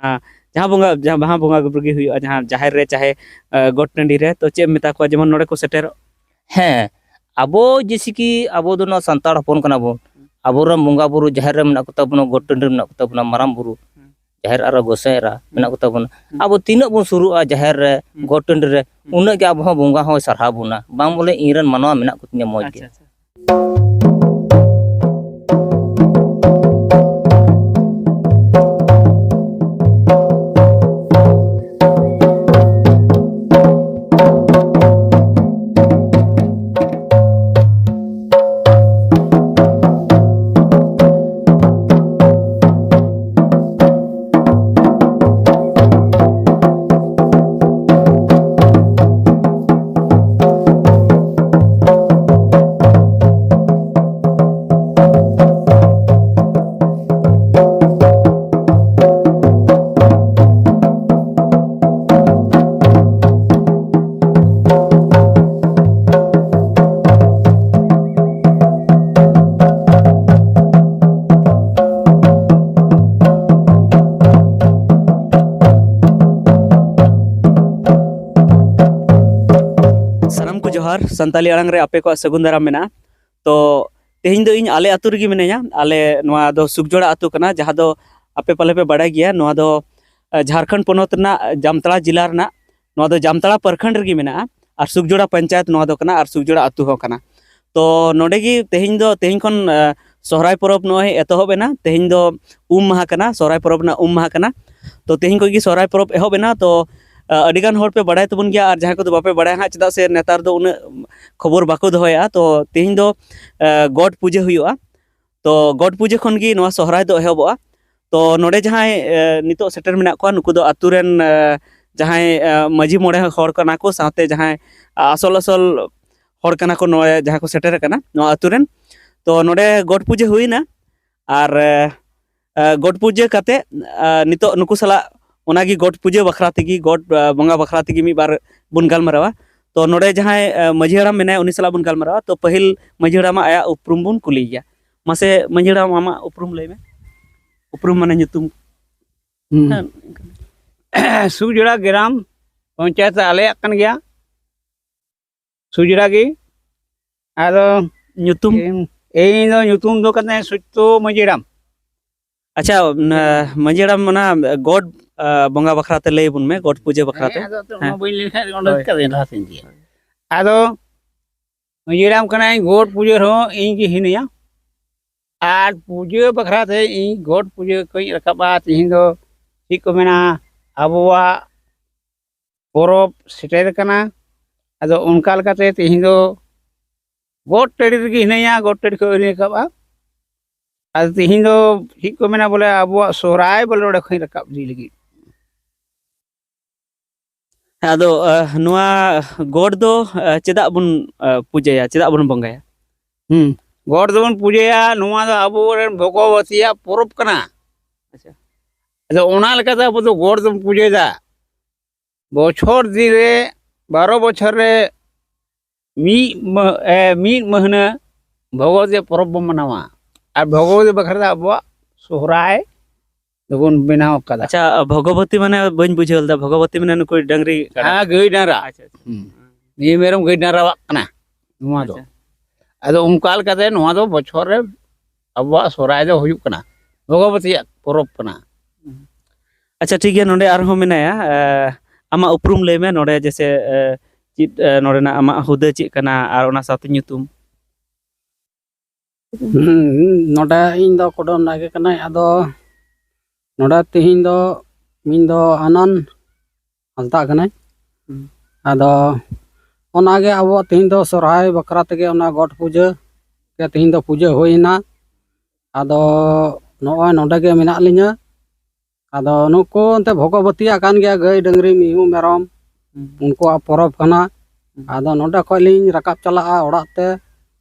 जहाँ बंगा बुरु गे हुई जहाँ जाहिर रे चाहे गोट टंडी रे तो चे मेता को जेमन नोडे को सेटेर हाँ अब जैसे कि अब दो सानताड़ हपन कना बो अब बंगा बुरु जाहिर रे मेना को तबना गोट टंडी मेना को तबना माराम बुरु जाहिर आरा गोसाईरा मेना को तबना अब तीना बन शुरुआ जाहिर रे गोट टंडी रे उन्ना के अब बंगा हो सरहा बुना बांग बोले इरन मानवा मेना को तिना मौज के जोहार संताली आड़ांग रे आपे को सगुन दाराम मेना तो तेहिं दो इन आले आतु रगी मिनेया आले नोआ दो सुखजोड़ा आतु कना जहाँ दो आपे पले पे बड़ा गया नोआ दो झारखंड पोनोत ना जामताड़ा जिला रना नोआ दो जामताड़ा प्रखंड रगी मेना और सुखजोड़ा पंचायत नोआ दो कना और सुखजोड़ा आतु हो कना तो नोडे गी तेहिं खन सोहराय परब नोए एतहबेना तेहिं दो माहा कना सोहराय परब ना माहा कना तो तेहिं को गी सोहराय परब एहबेना तो अडिगान होड़ पे बड़ाय तबन गया और जहाँ को बापे बड़ाय हाँ चेदा से नेतार दो उन खबर बाको दोया तो तेहिं दो गॉड पूजे हुआ तो गॉड पूजे खन गी नोआ सोहराय दो एहबोआ तो नोडे जहाँ नितो सेटर मेना को नुकु दो आतुरेन जहाँ माझी मोड़े होड़ कना को साथे जहाँ आसल आसल होड़ कना को नोए जहाँ को सेटर कना नोआ आतुरेन तो नोडे गॉड पूजे हुईना और गॉड पूजे काते नितो नुकु सला ओनागी गोट पूजे बखरा तेगी गोट बंगा बखरा तेगी मी बार बुन गालमारावा तो नोडे जहाँ माझी हड़ाम मेना उनी सला बुन गालमारावा तो पहिल माझी हड़ाम आया उपरुम बुन कुली गया मासे माझी हड़ाम आमा उपरुम लय में उपरुम माने nyutum सुजड़ा ग्राम पंचायत आले अकन गया सुजड़ा की आदो nyutum एई दो nyutum दो कने सुतो माझी हड़ाम अच्छा माझी हड़ाम मना गोड बंगा बखराते लय बुन में गोट पूजे बखराते आदो मजीराम कना गोट पूजे हो इन की हिनिया आर पूजे बखराते इन गोट पूजे कोई रकाबा तिहिं दो ठीक को मेना अबुआ परब सेटेर कना आदो उनका लकाते तिहिं दो गोट टेड़ी रगी हिनिया गोट टेड़ी को रकाबा आदो तिहिं दो ठीक को मेना बोले अबुआ सोहराय बोले ओडे खई रकाब दी लगी आदो नुआ गोड दो चेदा बुन पूजेया चेदा बुन बंगाया गोड दो बुन पूजेया नुआ दो अबो रेन भगवतिया परब कना अच्छा आदो ओना लकाते अबो दो गोड दो पूजेदा बछर दिरे 12 बछर रे मी महीना भगवती परब मनावा और भगवती बखरा अबो सोहराय दोबन बनाव कदा अच्छा भगवती माने बन बुझेल दा भगवती माने नुको डंगरी हां गई डारा अच्छा नि मेरम गई डारा कना नुआ दो आदो उनकाल कते नुआ दो बछर रे अबो सोहराय दो हुयु कना भगवती परब कना अच्छा ठीक है नोडे आरहो मेनाया आमा उपरुम लय में नोडे जैसे चित नोडे ना आमा हुदे चित कना और ओना साथे nyutum नोडे इन दो कोडो नागे कना आदो नोडा तिहिं दो मिन दो आनंद हंसदा कने आदो ओनागे अब तिहिं दो सोहराय बखरा तेगे ओना गोट पूजा के तिहिं दो पूजा होइना आदो नोय नोडे गे मेना लिnya आदो नुको अंते भगवती आकान गया गई डंगरी मिहु मेरम उनको परब कना आदो नोडे खय लिኝ रकाब चला ओड़ा ते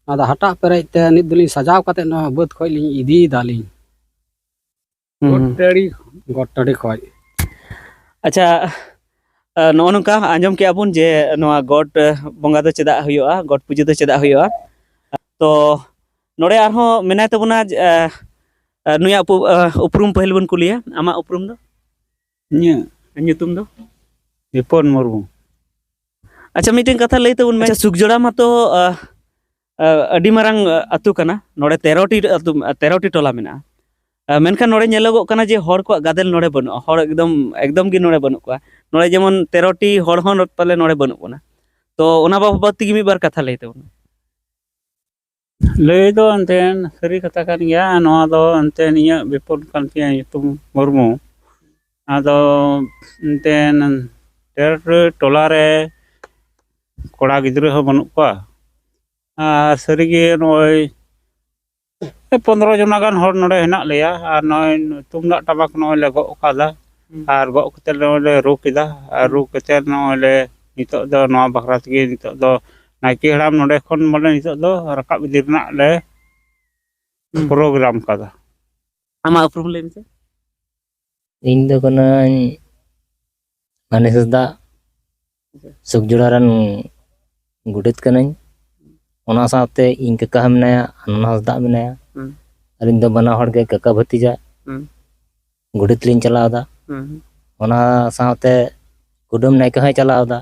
आदो हटा पेरेज ते नित दुलिኝ सजाव कते नो बद खय लिኝ इदी दालिኝ गोटड़ी खय अच्छा नो नोका आंजम के आबुन जे नोआ गोट बंगा दो चेदा हुयुआ गोट पूजा दो चेदा हुयुआ तो नोडे आरहो मेनाय तबुना नुया उपरुम पहिल बन कुलिया आमा उपरुम दो Nya nyutum do? Ipon Murmu. अच्छा मीटिंग कथा लई तबुन मे सुखजोड़ा मातो अडी मारांग अतु कना नोडे 13टी टोला मेना मेनखान नोडे नेलोगो कना जे हर को गादेल नोडे बनु हर एकदम गी नोडे बनु को नोडे जेमन 13टी हर हन पाले नोडे बनु कोना तो ओना बाबत तिगी मी बार कथा लई तबुन Lay do anten seri katakan ya no do anten iya Ipon kan tiya itu Murmu. Ado anten tolare koda gidre ho banuk ko. Seri ge noi 15 jona gan hor node henak leya ar noi tumdak tabak noi le go kada ar go ketel noi le ru kida ar ru ketel noi le nitok do no bakra tege nitok do naiki haram node kon mole nitok do rakap dirna le program kada. आमा उपरुम लई मेसे ᱤᱧ ᱫᱚ ᱠᱟᱹᱱᱟᱹᱧ ᱜᱚᱱᱮᱥ ᱦᱟᱸᱥᱫᱟ ᱥᱩᱠᱡᱳᱲᱟ ᱨᱮᱱ ᱜᱚᱰᱮᱛ ᱠᱟᱹᱱᱟᱹᱧ ᱚᱱᱟ ᱥᱟᱶᱛᱮ ᱤᱧ ᱠᱟᱠᱟ ᱦᱚᱸ ᱢᱮᱱᱟᱭᱟ ᱟᱱᱚᱱ ᱦᱟᱸᱥᱫᱟ ᱢᱮᱱᱟᱭᱟ ᱟᱹᱞᱤᱧ ᱫᱚ ᱵᱟᱱᱟ ᱦᱚᱲ ᱜᱮ ᱠᱟᱠᱟ ᱵᱷᱟᱹᱛᱤᱡᱟ ᱜᱚᱰᱮᱛ ᱞᱤᱧ ᱪᱟᱞᱟᱣᱫᱟ ᱚᱱᱟ ᱥᱟᱶᱛᱮ ᱠᱩᱰᱟᱹᱢ ᱱᱟᱭᱠᱮ ᱦᱚᱸᱭ ᱪᱟᱞᱟᱣᱫᱟ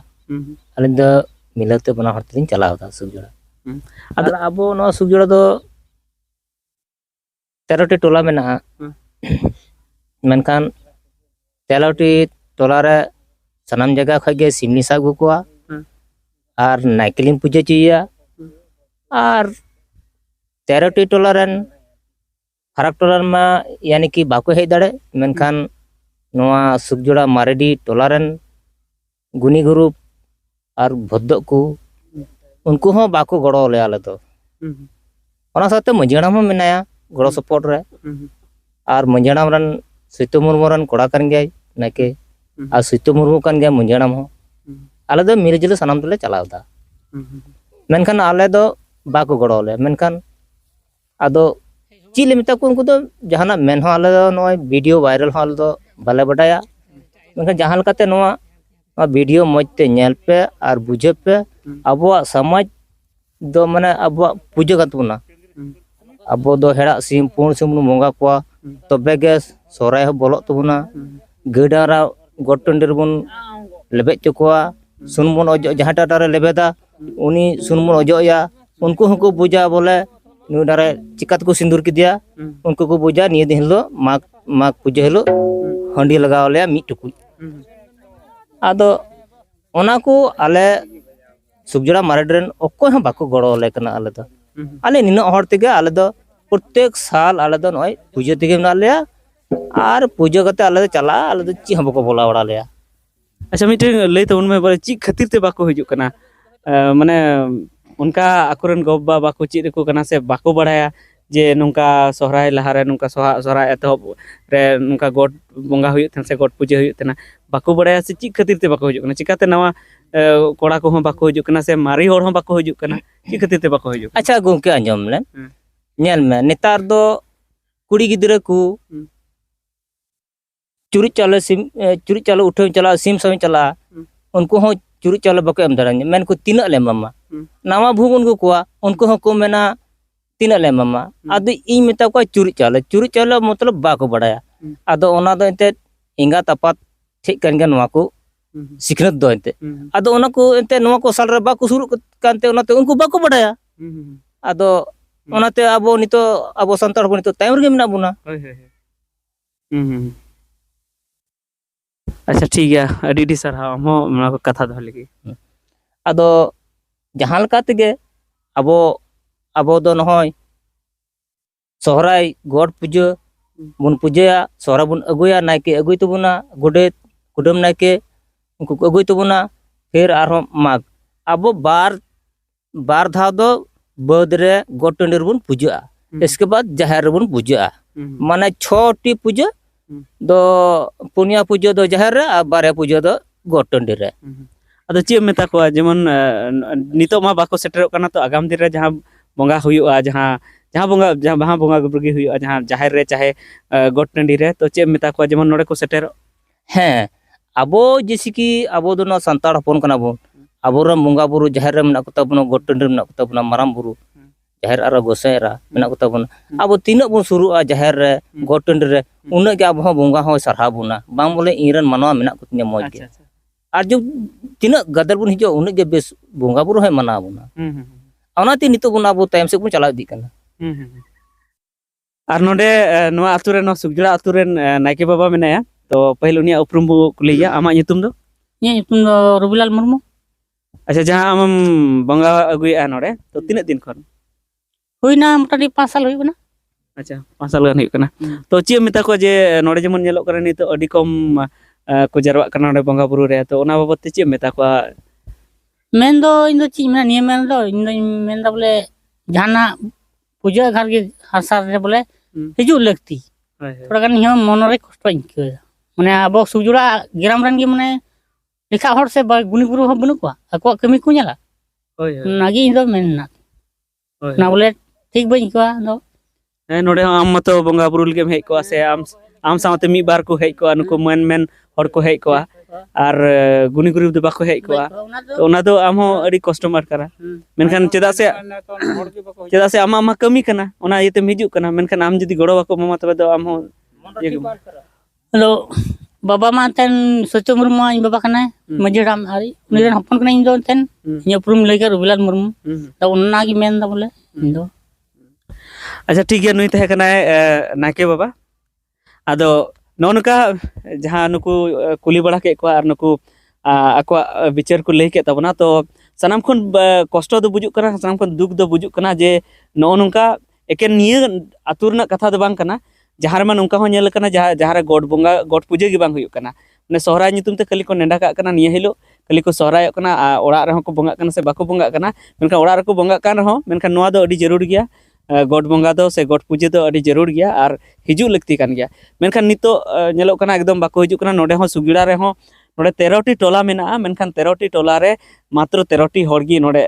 ᱟᱹᱞᱤᱧ ᱫᱚ ᱢᱤᱞᱟᱹᱣᱛᱮ ᱵᱟᱱᱟ ᱦᱚᱲ ᱛᱮᱞᱤᱧ ᱪᱟᱞᱟᱣᱫᱟ ᱥᱩᱠᱡᱳᱲᱟ ᱟᱨ ᱟᱵᱚ ᱱᱚᱣᱟ ᱥᱩᱠᱡᱳᱲᱟ ᱫᱚ 13টি ᱴᱚᱞᱟ ᱢᱮᱱᱟᱜᱼᱟ ᱢᱮᱱᱠᱷᱟन 13টি ᱴᱚᱞᱟ ᱨᱮ ᱥᱟᱱᱟᱢ ᱡᱟᱭᱜᱟ ᱠᱷᱚᱡ ᱜᱮ ᱥᱤᱢᱱᱤ ᱥᱟᱵ ᱟᱹᱜᱩ ᱠᱚᱣᱟ ᱟᱨ ᱱᱟᱭᱠᱮ ᱞᱤᱧ ᱯᱩᱡᱟᱹ ᱦᱚᱪᱚᱭᱮᱭᱟ ᱟᱨ 13টি ᱴᱚᱞᱟ ᱨᱮᱱ ᱯᱷᱟᱨᱟᱠ ᱴᱚᱞᱟ ᱨᱮᱢᱟ ᱭᱟᱱᱤ ᱠᱤ ᱵᱟᱠᱚ ᱦᱮᱡ ᱫᱟᱲᱮ ᱢᱮᱱᱠᱷᱟन ᱱᱚᱣᱟ ᱥᱩᱠᱡᱳᱲᱟ ᱢᱟᱨᱮᱰᱤ ᱴᱚᱞᱟ ᱨᱮᱱ ᱜᱩᱱᱤ ᱜᱩᱨᱩᱯ ᱟᱨ ᱵᱷᱚᱫᱫᱚᱜ ᱠᱚ उनको हों बाको गड़ो ले आले तो ओना साथे मंझियाणाम हों मेनाया गड़ो सपोर्ट रे और मंझियाणाम रन सितु मुर्मू रन कोड़ा कान गया नाके और सितु मुर्मू कान गया मंझियाणाम हों आले दो मिलजुल सनाम तले चलावदा मेनखान आले दो बाको गड़ो ले मेनखान आदो चिले मिता को उनको तो जहाना मेन हों आले दो नोय वीडियो वायरल हों आले दो बाले बटाया मेनखान जहां लकाते नोआ वीडियो मजते नेल पे और बुझे पे अबुआ समाज दो माने अबुआ पूजा कतबुना अबो दो हेड़ा सिम पुण सिम बंगा को तबे गे सोराय हो बोलो तबुना गडारा गोटंडर बन लेबे चकोआ सुनबन अजो जहाटा डारे लेबेदा उनी सुनबन अजोया उनको हको पूजा बोले नु डारे चिकात को सिंदूर किदिया उनको को पूजा निये दिन लो माग पूजा हेलो हंडी लगाव ले मी टुकु आदो ओना को आले सुकजोड़ा मारेडरेन ओको हम बाको गड़ो ले कना आले दो आले निनो हर तेगे आले दो प्रत्येक साल आले दो नय पूजा तेगे ना ले आर पूजा कते आले दो चला आले दो ची हम बाको बोला वड़ा ले अच्छा मीटिंग लई तबुन मे बारे ची खातिर ते बाको हिजु कना माने उनका अकुरन गोबा बाको ची रेको कना से बाको बड़ाया जे नुका सोहराय लहारे नुका सोहराय एतहब रे नुका गोड बंगा हुयु थन से गोड पूजा हुयु तना बाको बड़ाया से ची खातिर ते बाको हिजु कना चिकाते नवा कोड़ा को हम बाको हिजु कना से मारी होर हम बाको हिजु कना ची खातिर ते बाको हिजु अच्छा गोंके अंजम ले नेल में नेतार दो कुड़ी गिदरे को चुरी चाले उठे चला सिम समी चला उनको हो चुरी चाले बाको एम दरान मेन को तीना ले मामा नावा भूग उनको कोआ उनको हो को मेना तीना ले मामा आदि इन मेता को चुरी चाले मतलब बाको बड़ाया आदो ओना दो एते इंगा तपात ठीक कान गन नवा को सिखनत दो एते आदो ओना को एते नवा को साल रे बाको शुरू कानते ओनाते उनको बाको बड़ाया आदो ओनाते अबो नितो अबो संतार बो नितो टाइम रे मेना बुना अच्छा ठीक है अडी डी सर हम मना को कथा दो लगी आदो जहां लका तेगे अबो अबो दो नहय सोहराय गॉड पूजा बुन पूजा सोहरा बुन अगुया नायके अगुय तबुना गोडेत कुडम नायके उनको अगुय तबुना फिर आरो माग अबो बार धाव दो बद रे गॉड टंडर बुन पूजा इसके बाद जहर बुन पूजा माने 6टी पूजा दो पुनिया पूजा दो जहर रे आ बारे पूजा दो गॉड टंडर रे अदो ची मेता को जेमन नितो मा बाको सेटर कना तो आगाम दिन रे जहां बंगा हुयुआ जहां बंगा गुबरगी हुयुआ जहां जाहिर रे चाहे गोट टंडी रे तो चे मेता को जेमन नोडे को सेटर हैं अबो जैसे कि अबो दो संताड़ हपन कना बो अबो रे बंगा बुरु जाहिर रे मना को तबनो गोट टंडी मना को तबना माराम बुरु jaher ara gosai era menak kota bun abo tinak bun suru'a jaher re god tandi re unak ge abo bonga ho sarha buna bang bole iran manwa menak kutinya moj ge अच्छा ar jo tinak gadar bun hijo unak ge bes bonga buru hai mana buna onate nitok bun abo tayam se bun chala idi kana और नोडे नोआ आतु रे no सुगजड़ा आतु रे Nike बाबा मेनाया तो पहले उनिया उपरुम बो कुलिया आमा nyutum do ये nyutum do Rubilal Murmu अच्छा जहां आम बंगा अगुया नोडे तो तीन दिन खन हुईना मोटामुटी 5 साल हुई बना अच्छा 5 साल गान हुई कना तो चे मेता को जे नोडे जेमन नेलो करे नि तो अडी कम को जरवा कना नोडे बंगा बुरु रे तो ओना बाबत चे मेता को मेन दो इन दो ची मेना नियम मेन दो इन दो मेन दा बोले जाना पूजा घर के हर साल रे बोले हिजु लगती थोड़ा गान हियो मन रे कष्ट इनके माने अब सुजुड़ा ग्राम रन गे माने लिखा हर से गुनी गुरु हो बनु को अको कमी को नेला होय नागी इन दो मेन ना ना बोले ठीक बइन को दो नोडे आम मतो बंगा बुरु लगे हेज को से आम सामते मी बार को हेज को नुको मेन हर को हेज को आर गुनी गुरु दो बाको हेज को तो ओना दो आम हो अडी कस्टमर करा मेनखान चेदा से आमा आमा कमी कना ओना येते हिजु कना मेनखान आम जदी गड़ो बाको मामा तबे दो आम हो हेलो बाबा मा तेन सचो मुर्मू इन बाबा कना मजे राम आरी उनी रन हपन कना इन दो तेन इन उपरुम लेके रुबिलाल मुर्मू तो उन्ना की मेन दा बोले इन दो अच्छा ठीक है नुई तहे कना नाके बाबा आदो नौनका जहां नुकु कुली बड़ा के को आर नुकु आको विचार को लेके तबना तो सनाम खन कष्ट दो बुजुक कना सनाम खन दुख दो बुजुक कना जे नौनका एकेन निये आतुरना कथा दो बांग कना जहां मा नौका हो नेल कना जहां रे गॉड बोंगा गॉड पूजा गे बांग हुयुक कना ने सोहराय नितुम ते खाली को नेंडा का कना निये हिलो खाली को सोहराय कना ओड़ा रे को बोंगा कना से बाको बोंगा कना मेनका ओड़ा रे को बोंगा कान रहो मेनका नोआ दो अडी जरूर गया गॉड बोंगा दो से गॉड पूजा दो अडी जरूर गया और हिजु लगती कान गया मेनखान नितो नेलो कना एकदम बाको हिजु कना नोडे हो सुगिड़ा रे हो नोडे 13 टी टोला मेना मेनखान 13 टी टोला रे मात्र 13 टी होड़गी नोडे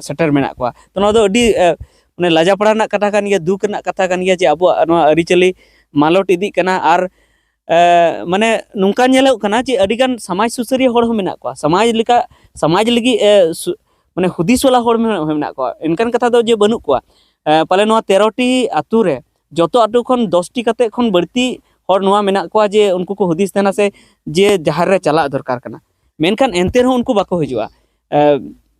सेटर मेना को तो नो दो अडी माने लाजा पड़ा ना कथा कान गया दुख ना कथा कान गया जे अबो नोआ अरिचली मालोट इदी कना और माने नुंका नेलो कना जे अडिगान समाज सुसरी होड़ हो मेना को समाज लगी माने हुदिस वाला होड़ मेना को इनकान कथा दो जे बनु को पाले नोआ 13 टी आतु रे जतो आतु खन 10 टी कते खन बढ़ती और नोआ मेना को जे उनको को हुदिस देना से जे जहार रे चला दरकार कना मेनखान एंते रहो उनको बाको हिजुआ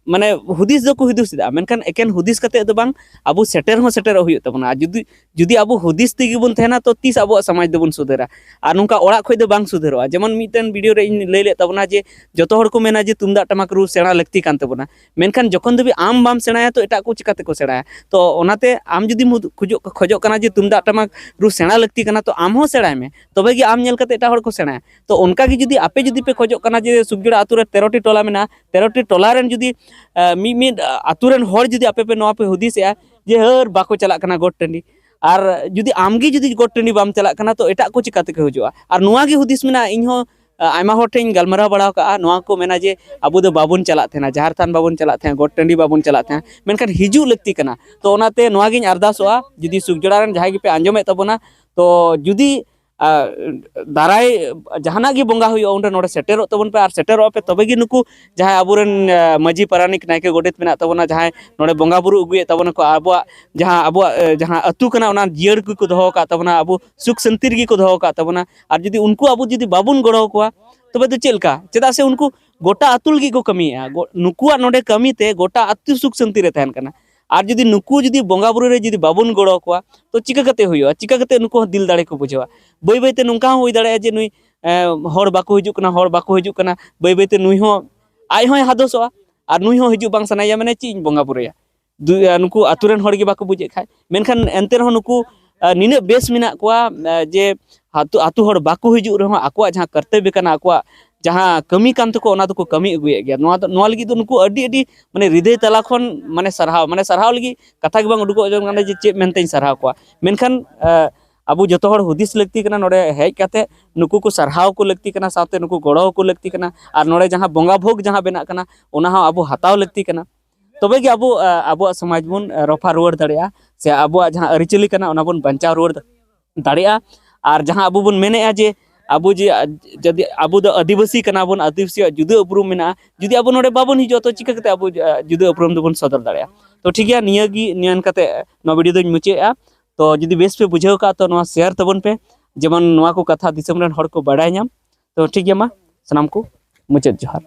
माने हुदिस दो को हुदिस दा मेनखान एकेन हुदिस कते दो बांग अबो सेटर हो सेटर हुयु तबना जुदी अबो हुदिस तिगी बुन थेना तो तीस अबो समाज दो बुन सुधरा आ नुका ओड़ा खय दो बांग सुधरवा जेमन मिटन वीडियो रे इन लैले तबना जे जतो हर को मेना जे तुमदा टमाक रु सेणा लगती कान तबना मेनखान जखन दबी आम बाम सेणाया तो एटा को चिकाते को सेणाया तो ओनाते आम जुदी खोजो कना जे तुमदा टमाक रु सेणा लगती कना तो आम हो सेणाय मे तबे गे आम नेल कते एटा हर को सेणाया तो उनका गे जुदी आपे जुदी पे खोजो कना जे सुगजुड़ा आतु रे 13 टी टोला मेना 13 टी टोला रेन जुदी मी आतुरन होड़ जुदी आपे पे नोआ पे हुदिसया जे हर बाको चला कना गोट टंडी और जुदी आमगी जुदी गोट टंडी बाम चला कना तो एटा को चिकाते के हुजुआ और नोआ गे हुदिस मेना इनहो आयमा होड़ ठेन गलमरा बड़ा का नोआ को मेना जे अबु दो बाबुन चला थेना जहार थान बाबुन चला थे गोट टंडी बाबुन चला थे मेनखान हिजु लगती कना तो ओनाते नोआ गिन अरदासोआ जुदी सुगजुड़ा रन जहाय गे पे आंजोमे तबना तो जुदी दाराय जहाना गे बोंगा हुई उन नोडे सेटेरो तबन पे और सेटेरो पे तबे गे नुकु जहां अबुरन मजी पारानिक नायके गोडेत मेना तबना जहां नोडे बोंगा बुरु उगुए तबन को अबुआ जहां अतु कना ओना जियर को दोहो का तबना अबु सुख शांतिर गे को दोहो का तबना और जुदी उनको अबु जुदी बाबुन गड़ो कोआ तबे तो चेलका चेदा से उनको गोटा अतुल गे को कमिया नुकुआ नोडे कमीते गोटा अतु सुख शांति रे तहन कना और जुदी नुकु जुदी बोंगा बुरु रे जुदी बाबुन गड़ो कोआ तो चिका कते हुयो चिका कते नुकु दिल दाड़े को बुझवा बई बईते नुका हुई दाड़े जे नुई होड़ बाको हिजु कना बई बईते नुई हो आय होय हादोसवा और नुई हो हिजु बांग सनाया माने ची बोंगा बुरुया नुकु आतुरेन होड़ गे बाको बुझे खाय मेनखान एंते रहो नुकु निने बेस मेना कोआ जे आतु होड़ बाको हिजु रहो आकोआ जहां कर्तव्य कना आकोआ जहां कमी कान तको ओना तो कमी अगुए गया नोआ लगी तो नुकु अडी अडी माने हृदय तला खन माने सरहाव लगी कथा गे बांग उडुको जंग जे चे मेनते सरहाव कोआ मेनखान अबु जतो हर हुदिस लगती कना नोडे हेज काते नुकु को सरहाव को लगती कना साथे नुकु गड़ो को लगती कना और नोडे जहां बोंगा भोग जहां बेना कना ओना हा अबु हताव लगती कना तबे गे अबु समाज बुन रफा रुवाड़ दाड़िया से अबु जहां अरिचली कना ओना बुन बंचाव रुवाड़ दाड़िया और जहां अबु बुन मेनेया जे abu ji jadi abu do adivasi kana bon adivasi juda uprum mena judi abu node babon hijo to chika kate abu juda uprum do bon sodor darea to ठीक है निया gi nian kate no video do muche a to judi bes pe bujhau ka to no share tabon pe जेमन नवा को कथा दिसम run हर को बड़ाय नाम तो ठीक है मा सनाम को मुचाद जोहार।